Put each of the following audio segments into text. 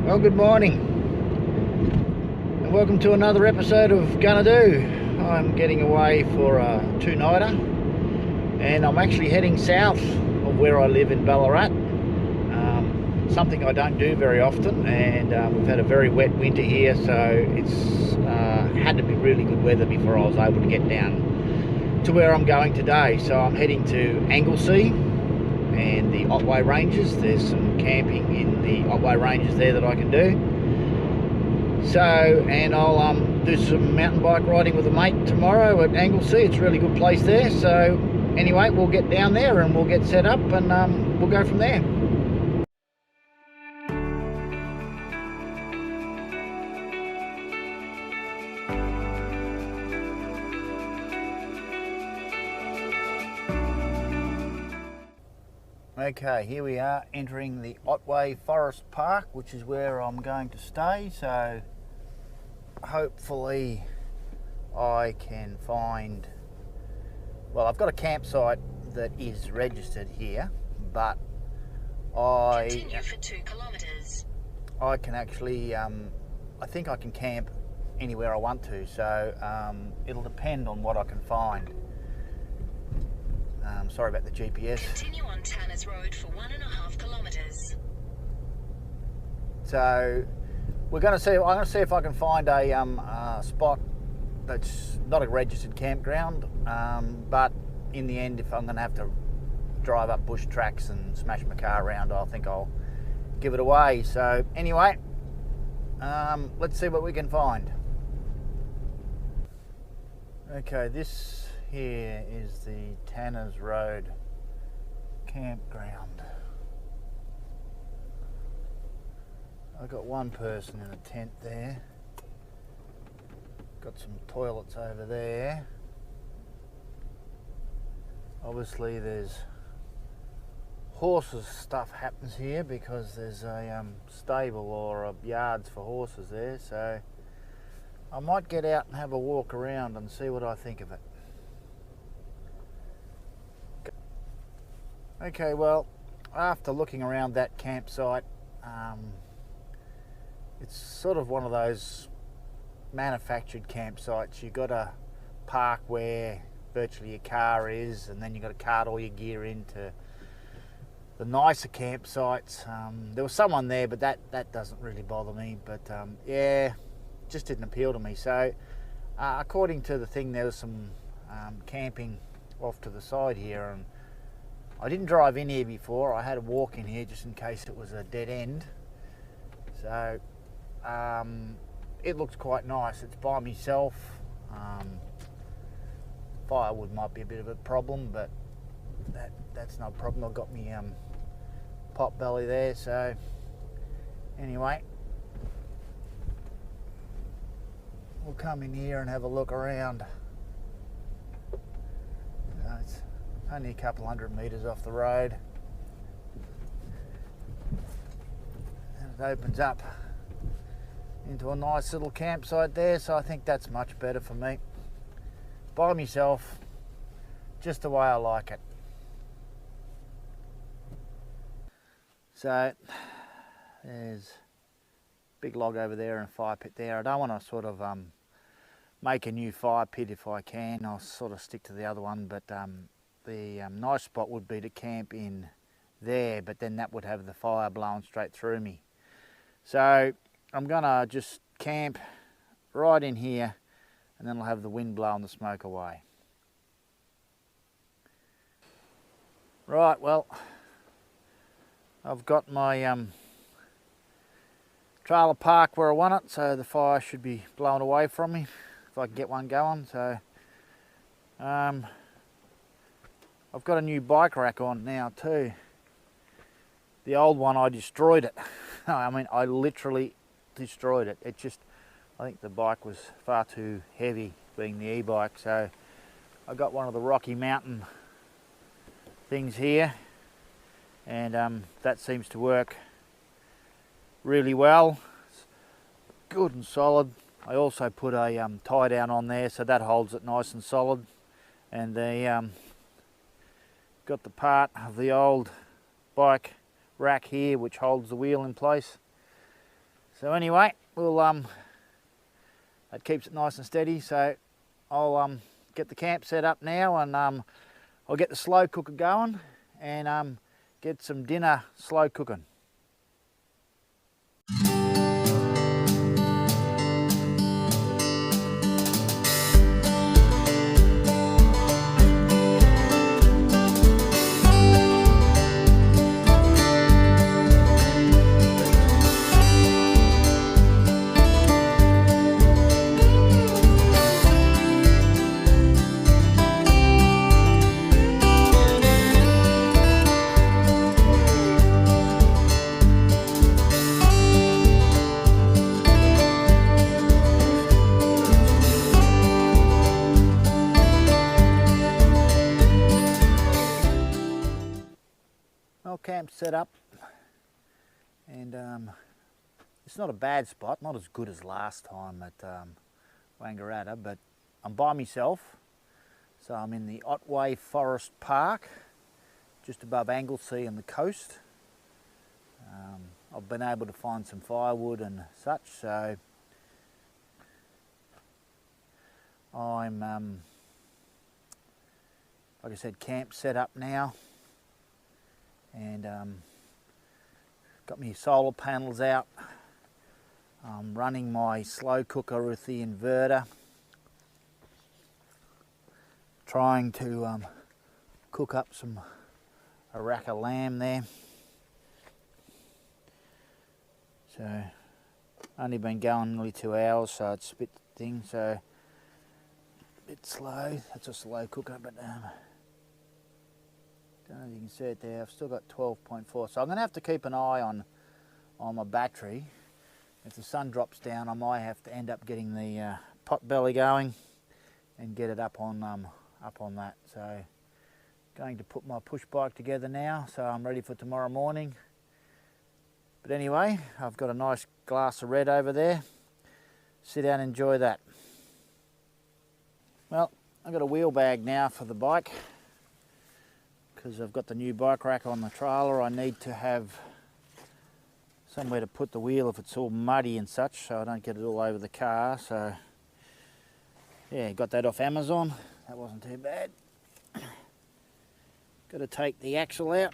Well, good morning and welcome to another episode of Gonna Do. I'm getting away for a two-nighter and I'm actually heading south of where I live in Ballarat. Something I don't do very often, and we've had a very wet winter here, so it's had to be really good weather before I was able to get down to where I'm going today. So I'm heading to Anglesea and the Otway Ranges. There's some camping in the Otway Ranges there that I can do. So, and I'll do some mountain bike riding with a mate tomorrow at Anglesea. It's a really good place there. So anyway, we'll get down there and we'll get set up and we'll go from there. Okay, here we are entering the Otway Forest Park, which is where I'm going to stay. So hopefully I can find, well, I've got a campsite that is registered here, but Continue for 2 kilometres. I can actually, I think I can camp anywhere I want to, so it'll depend on what I can find. Sorry about the GPS. Continue on Tanners Road for 1.5 kilometres. So we're going to see. I'm going to see if I can find a spot that's not a registered campground, but in the end, if I'm going to have to drive up bush tracks and smash my car around, I think I'll give it away. So anyway, let's see what we can find. Okay, this here is the Tanners Road campground. I've got one person in a tent there. Got some toilets over there. Obviously there's horses stuff happens here because there's a stable or a yards for horses there, so I might get out and have a walk around and see what I think of it. Okay, well, after looking around that campsite, it's sort of one of those manufactured campsites. You've got to park where virtually your car is, and then you've got to cart all your gear into the nicer campsites. There was someone there, but that doesn't really bother me. But yeah, just didn't appeal to me. So according to the thing, there was some camping off to the side here, and I didn't drive in here before. I had a walk in here just in case it was a dead end. So it looks quite nice. It's by myself. Firewood might be a bit of a problem, but that's no problem. I've got my potbelly there. So anyway, we'll come in here and have a look around. It's only a couple 100 metres off the road, and it opens up into a nice little campsite there, so I think that's much better for me. By myself, just the way I like it. So there's a big log over there and a fire pit there. I don't want to sort of make a new fire pit. If I can, I'll sort of stick to the other one, but the nice spot would be to camp in there, but then that would have the fire blowing straight through me. So I'm gonna just camp right in here, and then I'll have the wind blowing the smoke away. Right, well, I've got my trailer parked where I want it, so the fire should be blown away from me if I can get one going. So I've got a new bike rack on now too. The old one, I destroyed it. I mean, I literally destroyed it. It just, I think the bike was far too heavy, being the e-bike. So I got one of the Rocky Mountain things here, and that seems to work really well. It's good and solid. I also put a tie down on there, so that holds it nice and solid. And the got the part of the old bike rack here which holds the wheel in place. So anyway, we'll that keeps it nice and steady. So I'll get the camp set up now, and I'll get the slow cooker going and get some dinner slow cooking. Well, camp's set up, and it's not a bad spot, not as good as last time at Wangaratta, but I'm by myself. So I'm in the Otway Forest Park, just above Anglesea on the coast. I've been able to find some firewood and such, so I'm, like I said, camp set up now. And got my solar panels out. I'm running my slow cooker with the inverter, trying to cook up a rack of lamb there. So only been going nearly 2 hours, so it's a bit thing, so a bit slow. That's a slow cooker, but don't know if you can see it there. I've still got 12.4, so I'm going to have to keep an eye on my battery. If the sun drops down, I might have to end up getting the potbelly going and get it up on that. So going to put my push bike together now, so I'm ready for tomorrow morning. But anyway, I've got a nice glass of red over there. Sit down and enjoy that. Well, I've got a wheel bag now for the bike, because I've got the new bike rack on the trailer. I need to have somewhere to put the wheel if it's all muddy and such, so I don't get it all over the car. So yeah, got that off Amazon. That wasn't too bad. Got to take the axle out.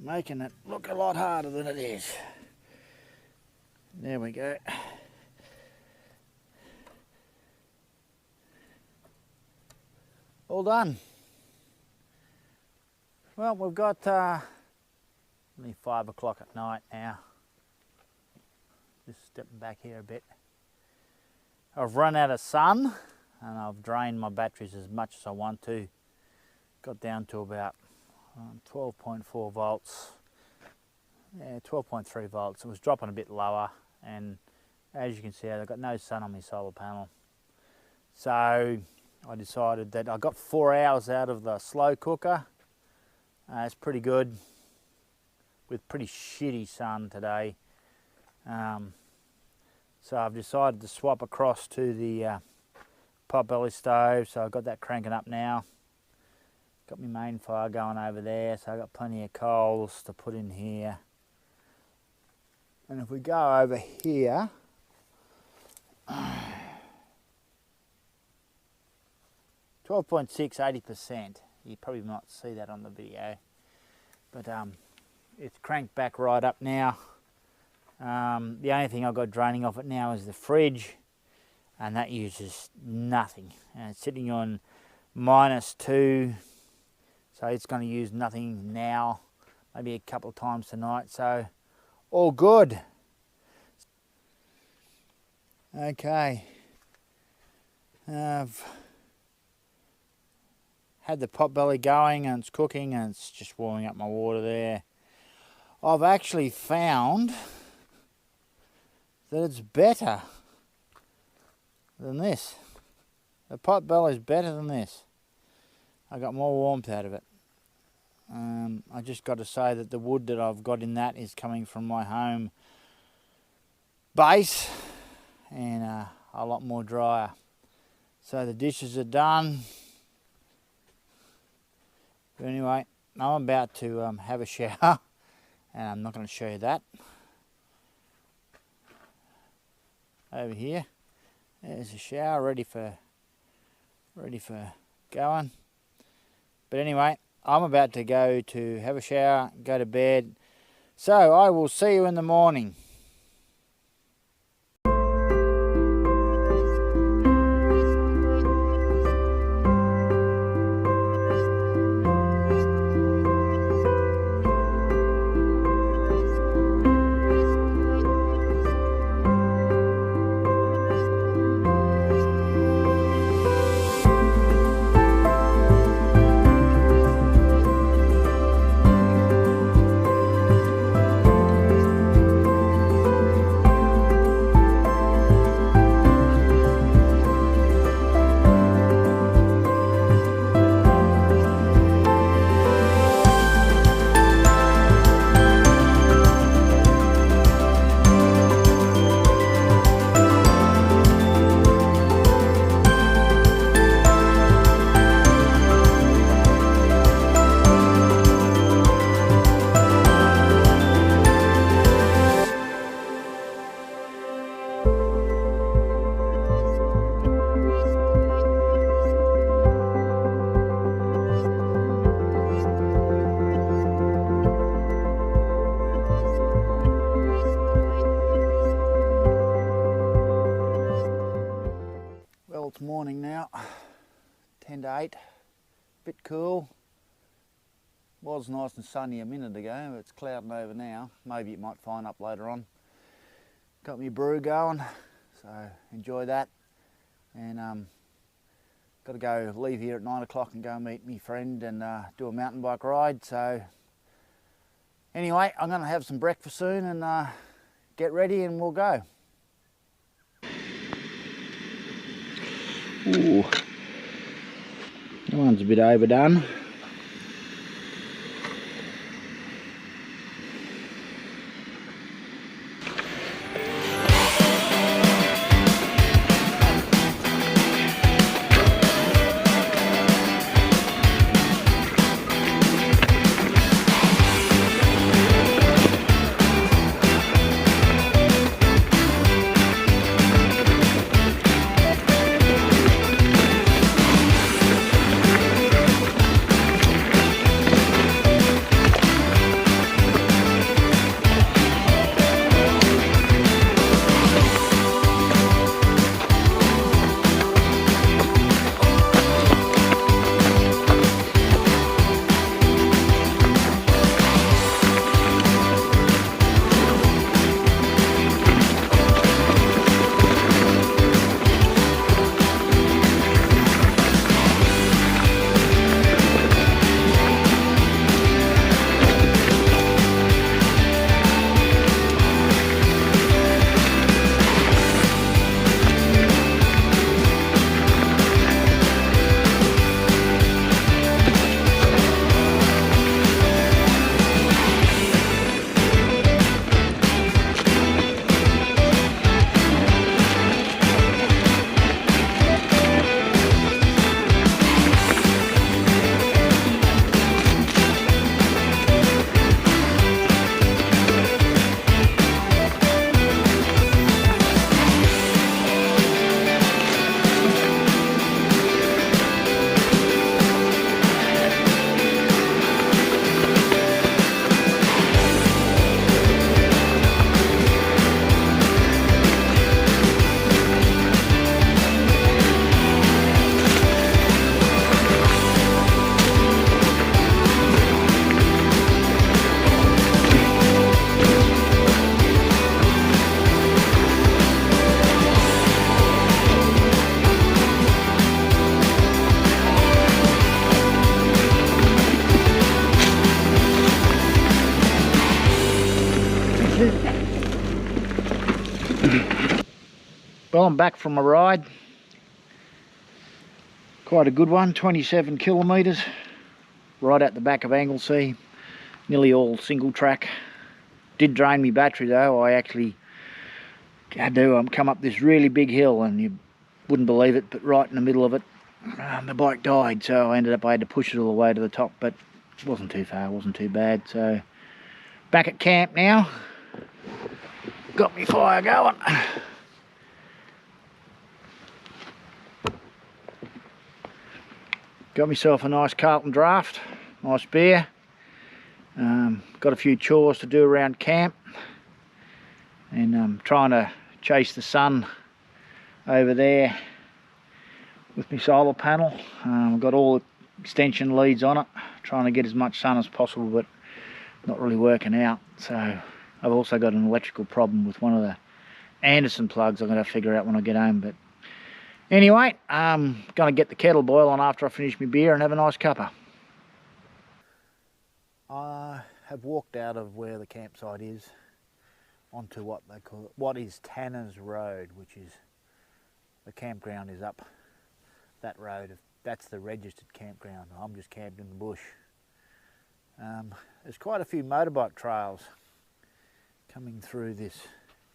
Making it look a lot harder than it is. There we go. All done. Well, we've got only 5 o'clock at night now. Just stepping back here a bit. I've run out of sun and I've drained my batteries as much as I want to. Got down to about 12.4 volts, yeah, 12.3 volts. It was dropping a bit lower, and as you can see, I've got no sun on my solar panel. So I decided that I got 4 hours out of the slow cooker. It's pretty good with pretty shitty sun today. So I've decided to swap across to the potbelly stove, so I've got that cranking up now. Got my main fire going over there, so I've got plenty of coals to put in here. And if we go over here, 12.6, 80%. You probably might see that on the video. But it's cranked back right up now. The only thing I've got draining off it now is the fridge, and that uses nothing. And it's sitting on -2. So it's going to use nothing now, maybe a couple of times tonight, so all good. Okay, I've had the potbelly going and it's cooking and it's just warming up my water there. I've actually found that it's better than this. The potbelly is better than this. I got more warmth out of it. I just got to say that the wood that I've got in that is coming from my home base and a lot more drier. So the dishes are done. But anyway, I'm about to have a shower, and I'm not going to show you that. Over here, there's a shower ready for going. But anyway, I'm about to go to have a shower, go to bed. So I will see you in the morning. It's morning now, 10 to 8, bit cool. Was nice and sunny a minute ago, but it's clouding over now. Maybe it might fine up later on. Got me brew going, so enjoy that. And got to go leave here at 9 o'clock and go meet me friend and do a mountain bike ride. So anyway, I'm going to have some breakfast soon and get ready and we'll go. Ooh, that one's a bit overdone. Well, I'm back from a ride. Quite a good one, 27 kilometres, right at the back of Anglesea, nearly all single track. Did drain me battery though. I actually had to come up this really big hill, and you wouldn't believe it, but right in the middle of it, the bike died, so I had to push it all the way to the top, but it wasn't too far, it wasn't too bad. So back at camp now, got me fire going. Got myself a nice Carlton draft, nice beer. Got a few chores to do around camp, and I'm trying to chase the sun over there with my solar panel. I've got all the extension leads on it, trying to get as much sun as possible, but not really working out. So I've also got an electrical problem with one of the Anderson plugs I'm going to figure out when I get home. But anyway, I'm going to get the kettle boiling after I finish my beer and have a nice cuppa. I have walked out of where the campsite is onto what is Tanner's Road, which is the campground is up that road. That's the registered campground. I'm just camped in the bush. There's quite a few motorbike trails coming through this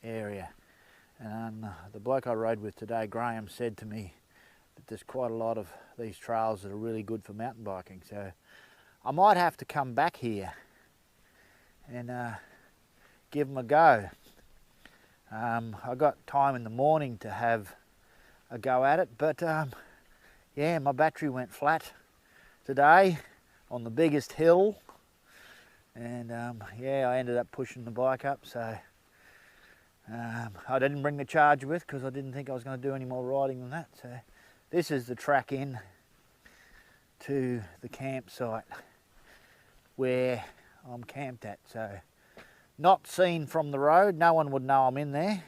area, and the bloke I rode with today, Graham, said to me that there's quite a lot of these trails that are really good for mountain biking. So I might have to come back here and give them a go. I got time in the morning to have a go at it, but yeah, my battery went flat today on the biggest hill, and yeah, I ended up pushing the bike up. So I didn't bring the charger with because I didn't think I was going to do any more riding than that. So this is the track in to the campsite where I'm camped at. So not seen from the road, no one would know I'm in there,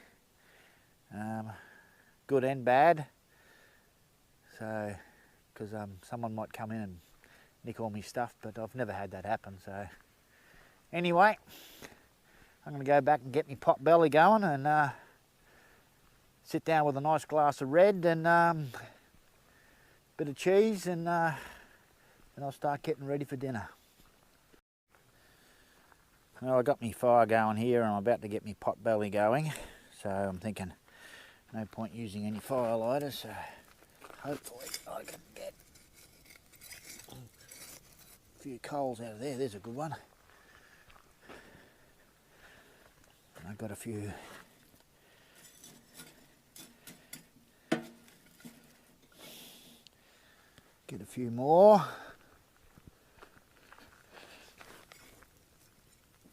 good and bad. So because someone might come in and nick all my stuff, but I've never had that happen. So anyway, I'm going to go back and get my potbelly going and sit down with a nice glass of red and bit of cheese, and I'll start getting ready for dinner. Well, I got my fire going here and I'm about to get my potbelly going, so I'm thinking no point using any fire lighters, so hopefully I can get a few coals out of there. There's a good one. I've got a few get a few more.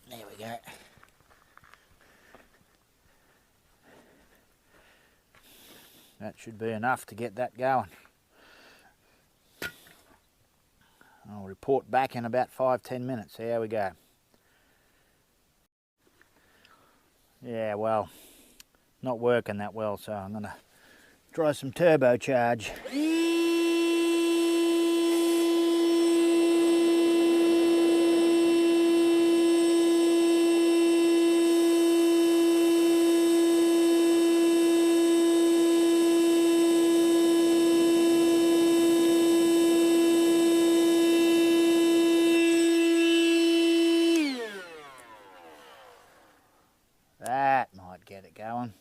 There we go. That should be enough to get that going. I'll report back in about 5-10 minutes. See how we go. Yeah, well, not working that well, so I'm going to try some turbocharge. That might get it going.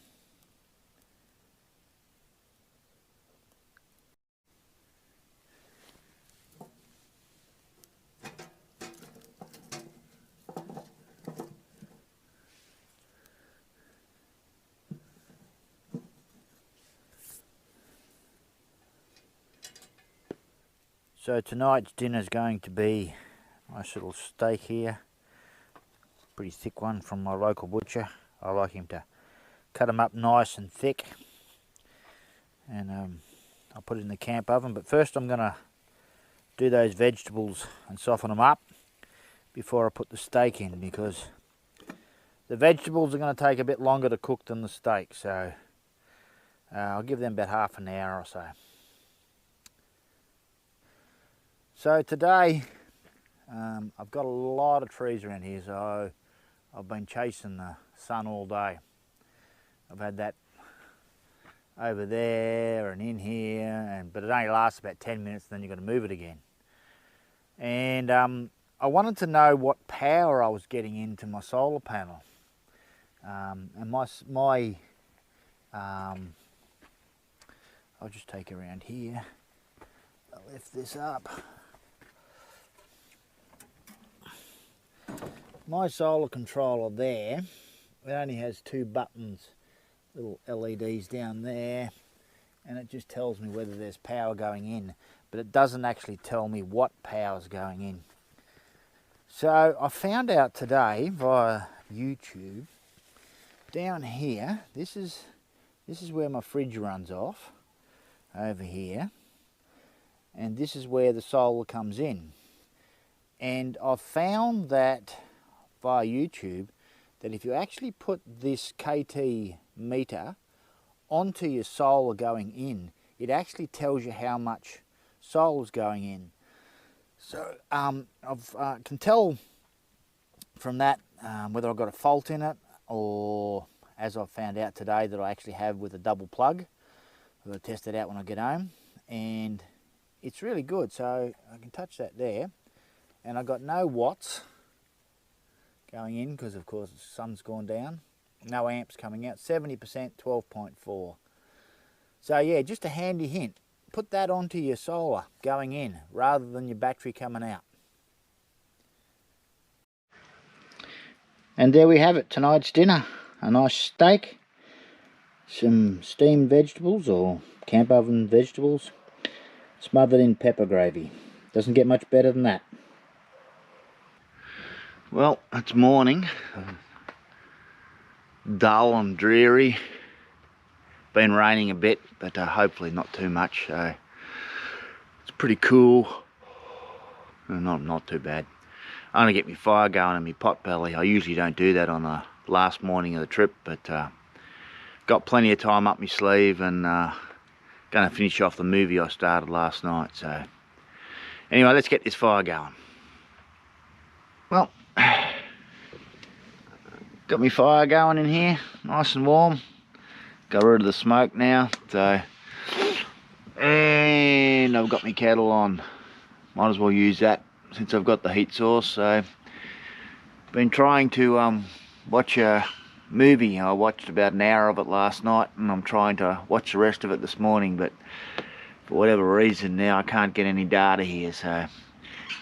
So tonight's dinner is going to be a nice little steak here. Pretty thick one from my local butcher. I like him to cut them up nice and thick, and I'll put it in the camp oven. But first I'm going to do those vegetables and soften them up before I put the steak in, because the vegetables are going to take a bit longer to cook than the steak, so I'll give them about half an hour or so. So today I've got a lot of trees around here, so I've been chasing the sun all day. I've had that over there and in here, but it only lasts about 10 minutes, then you've got to move it again. And I wanted to know what power I was getting into my solar panel. And I'll just take around here. I'll lift this up. My solar controller there, it only has 2 buttons, little LEDs down there, and it just tells me whether there's power going in, but it doesn't actually tell me what power's going in. So I found out today via YouTube, down here, this is where my fridge runs off, over here, and this is where the solar comes in. And I've found that via YouTube that if you actually put this KT meter onto your solar going in, it actually tells you how much solar's going in. So I can tell from that whether I've got a fault in it, or as I've found out today that I actually have with a double plug. I'll test it out when I get home, and it's really good. So I can touch that there, and I've got no watts going in because of course the sun's gone down. No amps coming out, 70%, 12.4. So yeah, just a handy hint. Put that onto your solar going in rather than your battery coming out. And there we have it, tonight's dinner. A nice steak, some steamed vegetables or camp oven vegetables, smothered in pepper gravy. Doesn't get much better than that. Well, it's morning. Dull and dreary. Been raining a bit, but hopefully not too much. So it's pretty cool. Not too bad. I'm gonna get my fire going and my potbelly. I usually don't do that on the last morning of the trip, but got plenty of time up my sleeve, and gonna finish off the movie I started last night. So anyway, let's get this fire going. Well, got my fire going in here, nice and warm. Got rid of the smoke now, so, and I've got my kettle on. Might as well use that since I've got the heat source. So been trying to watch a movie. I watched about an hour of it last night, and I'm trying to watch the rest of it this morning, but for whatever reason now I can't get any data here. So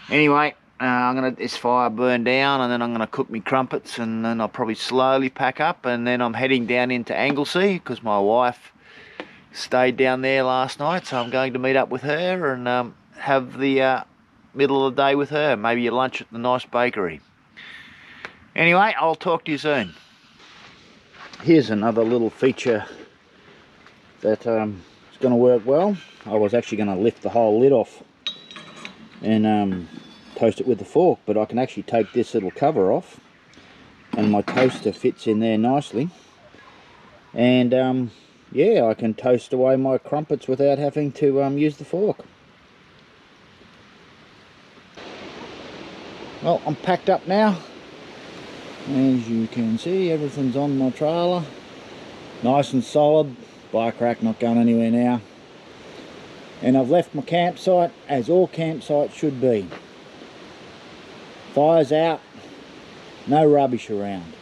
anyway, I'm gonna let this fire burn down, and then I'm gonna cook me crumpets, and then I'll probably slowly pack up, and then I'm heading down into Anglesea because my wife stayed down there last night, so I'm going to meet up with her and have the middle of the day with her, maybe a lunch at the nice bakery. Anyway, I'll talk to you soon. Here's another little feature that is going to work well. I was actually going to lift the whole lid off and toast it with the fork, but I can actually take this little cover off, and my toaster fits in there nicely, and yeah, I can toast away my crumpets without having to use the fork. Well, I'm packed up now. As you can see, everything's on my trailer, nice and solid. Bike rack not going anywhere now, and I've left my campsite as all campsites should be. Fire's out, no rubbish around.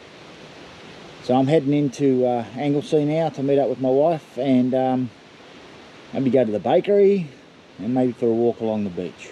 So I'm heading into Anglesea now to meet up with my wife, and maybe go to the bakery and maybe for a walk along the beach.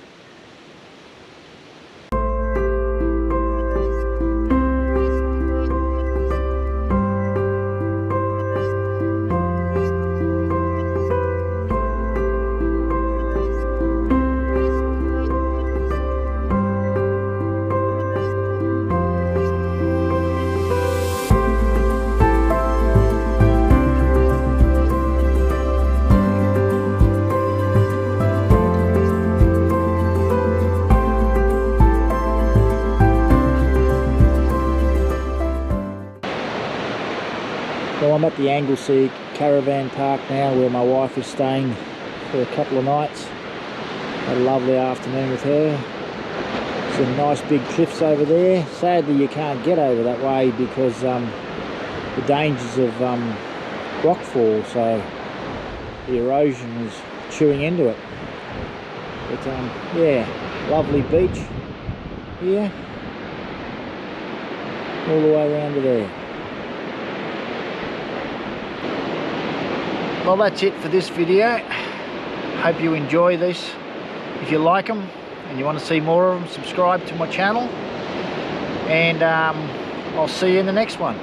So I'm at the Anglesea caravan park now, where my wife is staying for a couple of nights. Had a lovely afternoon with her. Some nice big cliffs over there. Sadly you can't get over that way because the dangers of rockfall, so the erosion was chewing into it. But yeah, lovely beach here, all the way around to there. Well, that's it for this video. Hope you enjoy this. If you like them and you want to see more of them, subscribe to my channel, and I'll see you in the next one.